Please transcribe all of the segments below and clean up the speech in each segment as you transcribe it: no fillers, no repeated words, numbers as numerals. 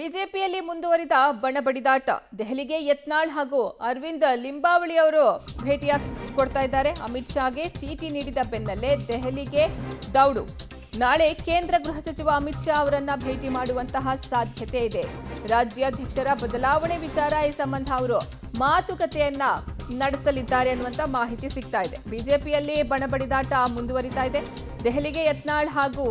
ಬಿಜೆಪಿಯಲ್ಲಿ ಮುಂದುವರಿದ ಬಣಬಡಿದಾಟ. ದೆಹಲಿಗೆ ಯತ್ನಾಳ್ ಹಾಗೂ ಅರವಿಂದ್ ಲಿಂಬಾವಳಿ ಅವರು ಕೊಡ್ತಾ ಇದ್ದಾರೆ. ಅಮಿತ್ ಶಾಗೆ ಚೀಟಿ ನೀಡಿದ ಬೆನ್ನಲ್ಲೇ ದೆಹಲಿಗೆ ದೌಡು. ನಾಳೆ ಕೇಂದ್ರ ಗೃಹ ಸಚಿವ ಅಮಿತ್ ಶಾ ಅವರನ್ನ ಭೇಟಿ ಮಾಡುವಂತಹ ಸಾಧ್ಯತೆ ಇದೆ. ರಾಜ್ಯಾಧ್ಯಕ್ಷರ ಬದಲಾವಣೆ ವಿಚಾರ ಈ ಸಂಬಂಧ ಅವರು ಮಾತುಕತೆಯನ್ನ ನಡೆಸಲಿದ್ದಾರೆ ಅನ್ನುವಂತ ಮಾಹಿತಿ ಸಿಗ್ತಾ ಇದೆ. ಬಿಜೆಪಿಯಲ್ಲಿ ಬಣಬಡಿದಾಟ ಮುಂದುವರಿತಾ ಇದೆ. ದೆಹಲಿಗೆ ಯತ್ನಾಳ್ ಹಾಗೂ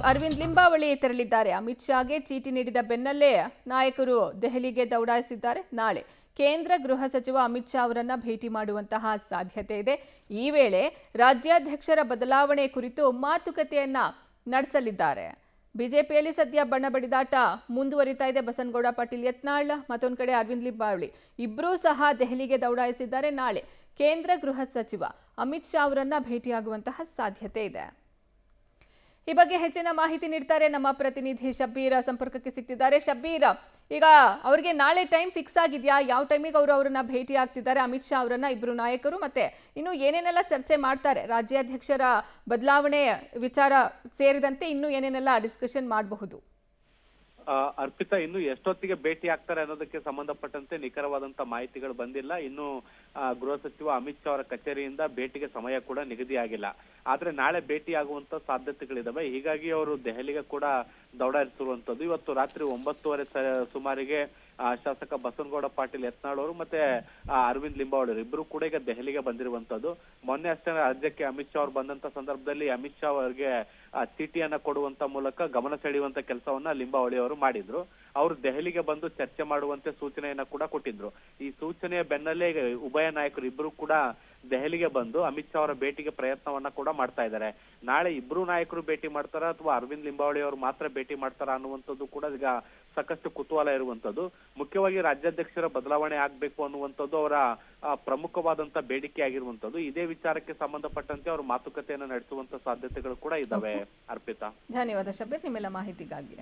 ಅರವಿಂದ್ ಲಿಂಬಾವಳಿ ತೆರಳಿದ್ದಾರೆ. ಅಮಿತ್ ಶಾಗೆ ಚೀಟಿ ನೀಡಿದ ಬೆನ್ನಲ್ಲೇ ನಾಯಕರು ದೆಹಲಿಗೆ ದೌಡಾಯಿಸಿದ್ದಾರೆ. ನಾಳೆ ಕೇಂದ್ರ ಗೃಹ ಸಚಿವ ಅಮಿತ್ ಶಾ ಅವರನ್ನ ಭೇಟಿ ಮಾಡುವಂತಹ ಸಾಧ್ಯತೆ ಇದೆ. ಈ ವೇಳೆ ರಾಜ್ಯಾಧ್ಯಕ್ಷರ ಬದಲಾವಣೆ ಕುರಿತು ಮಾತುಕತೆಯನ್ನ ನಡೆಸಲಿದ್ದಾರೆ. ಬಿಜೆಪಿಯಲ್ಲಿ ಸದ್ಯ ಬಣಬಡಿದಾಟ ಮುಂದುವರಿತಾ ಇದೆ. ಬಸನಗೌಡ ಪಾಟೀಲ್ ಯತ್ನಾಳ್, ಮತ್ತೊಂದು ಕಡೆ ಅರವಿಂದ್ ಲಿಂಬಾವಳಿ ಇಬ್ಬರೂ ಸಹ ದೆಹಲಿಗೆ ದೌಡಾಯಿಸಿದ್ದಾರೆ. ನಾಳೆ ಕೇಂದ್ರ ಗೃಹ ಸಚಿವ ಅಮಿತ್ ಶಾ ಅವರನ್ನ ಭೇಟಿಯಾಗುವಂತಹ ಸಾಧ್ಯತೆ ಇದೆ. ಈ ಬಗ್ಗೆ ಹೆಚ್ಚಿನ ಮಾಹಿತಿ ನೀಡ್ತಾರೆ ನಮ್ಮ ಪ್ರತಿನಿಧಿ ಶಬ್ಬೀರ್, ಸಂಪರ್ಕಕ್ಕೆ ಸಿಗ್ತಿದ್ದಾರೆ. ಶಬ್ಬೀರ್, ಈಗ ಅವರಿಗೆ ನಾಳೆ ಟೈಮ್ ಫಿಕ್ಸ್ ಆಗಿದೆಯಾ? ಯಾವ ಟೈಮಿಗೆ ಅವರನ್ನ ಭೇಟಿ ಆಗ್ತಿದ್ದಾರೆ ಅಮಿತ್ ಶಾ ಅವರನ್ನ, ಇಬ್ಬರು ನಾಯಕರು? ಮತ್ತೆ ಇನ್ನು ಏನೇನೆಲ್ಲ ಚರ್ಚೆ ಮಾಡ್ತಾರೆ? ರಾಜ್ಯಾಧ್ಯಕ್ಷರ ಬದಲಾವಣೆ ವಿಚಾರ ಸೇರಿದಂತೆ ಇನ್ನು ಏನೇನೆಲ್ಲ ಡಿಸ್ಕಷನ್ ಮಾಡಬಹುದು? ಅರ್ಪಿತಾ, ಇನ್ನು ಎಷ್ಟೊತ್ತಿಗೆ ಭೇಟಿ ಆಗ್ತಾರೆ ಅನ್ನೋದಕ್ಕೆ ಸಂಬಂಧಪಟ್ಟಂತೆ ನಿಖರವಾದಂತ ಮಾಹಿತಿಗಳು ಬಂದಿಲ್ಲ. ಇನ್ನು ಗೃಹ ಸಚಿವ ಅಮಿತ್ ಶಾ ಅವರ ಕಚೇರಿಯಿಂದ ಭೇಟಿಗೆ ಸಮಯ ಕೂಡ ನಿಗದಿಯಾಗಿಲ್ಲ. ಆದ್ರೆ ನಾಳೆ ಭೇಟಿ ಆಗುವಂತ ಸಾಧ್ಯತೆಗಳಿದಾವೆ. ಹೀಗಾಗಿ ಅವರು ದೆಹಲಿಗೆ ಕೂಡ ದೌಡಾಯಿಸಿರುವಂತದ್ದು. ಇವತ್ತು ರಾತ್ರಿ 9:30 ಸುಮಾರಿಗೆ ಶಾಸಕ ಬಸನಗೌಡ ಪಾಟೀಲ್ ಯತ್ನಾಳ್ ಅವರು ಮತ್ತೆ ಅರವಿಂದ್ ಲಿಂಬಾವಳಿ ಇಬ್ಬರು ಕೂಡ ಈಗ ದೆಹಲಿಗೆ ಬಂದಿರುವಂತದ್ದು. ಮೊನ್ನೆ ಅಷ್ಟೇ ರಾಜ್ಯಕ್ಕೆ ಅಮಿತ್ ಶಾ ಅವರು ಬಂದಂತ ಸಂದರ್ಭದಲ್ಲಿ ಅಮಿತ್ ಶಾ ಅವರಿಗೆ ಚೀಟಿಯನ್ನ ಕೊಡುವಂತ ಮೂಲಕ ಗಮನ ಸೆಳೆಯುವಂತ ಕೆಲಸವನ್ನ ಲಿಂಬಾವಳಿ ಅವರು ಮಾಡಿದ್ರು. ಅವರು ದೆಹಲಿಗೆ ಬಂದು ಚರ್ಚೆ ಮಾಡುವಂತೆ ಸೂಚನೆಯನ್ನ ಕೂಡ ಕೊಟ್ಟಿದ್ರು. ಈ ಸೂಚನೆಯ ಬೆನ್ನಲ್ಲೇ ಉಭಯ ನಾಯಕರು ಇಬ್ಬರು ಕೂಡ ದೆಹಲಿಗೆ ಬಂದು ಅಮಿತ್ ಶಾ ಅವರ ಭೇಟಿಗೆ ಪ್ರಯತ್ನವನ್ನ ಕೂಡ ಮಾಡ್ತಾ ಇದ್ದಾರೆ. ನಾಳೆ ಇಬ್ರು ನಾಯಕರು ಭೇಟಿ ಮಾಡ್ತಾರ ಅಥವಾ ಅರವಿಂದ್ ಲಿಂಬಾವಳಿ ಅವರು ಮಾತ್ರ ಭೇಟಿ ಮಾಡ್ತಾರ ಅನ್ನುವಂಥದ್ದು ಕೂಡ ಈಗ ಸಾಕಷ್ಟು ಕುತೂಹಲ ಇರುವಂತದ್ದು. ಮುಖ್ಯವಾಗಿ ರಾಜ್ಯಾಧ್ಯಕ್ಷರ ಬದಲಾವಣೆ ಆಗ್ಬೇಕು ಅನ್ನುವಂಥದ್ದು ಅವರ ಪ್ರಮುಖವಾದಂತ ಬೇಡಿಕೆ ಆಗಿರುವಂತದ್ದು. ಇದೇ ವಿಚಾರಕ್ಕೆ ಸಂಬಂಧಪಟ್ಟಂತೆ ಅವರು ಮಾತುಕತೆಯನ್ನು ನಡೆಸುವಂತ ಸಾಧ್ಯತೆಗಳು ಕೂಡ ಇದಾವೆ. ಅರ್ಪಿತಾ, ಧನ್ಯವಾದ ಶಬ್ಬೀರ್ ನಿಮ್ಮೆಲ್ಲ ಮಾಹಿತಿಗಾಗಿ.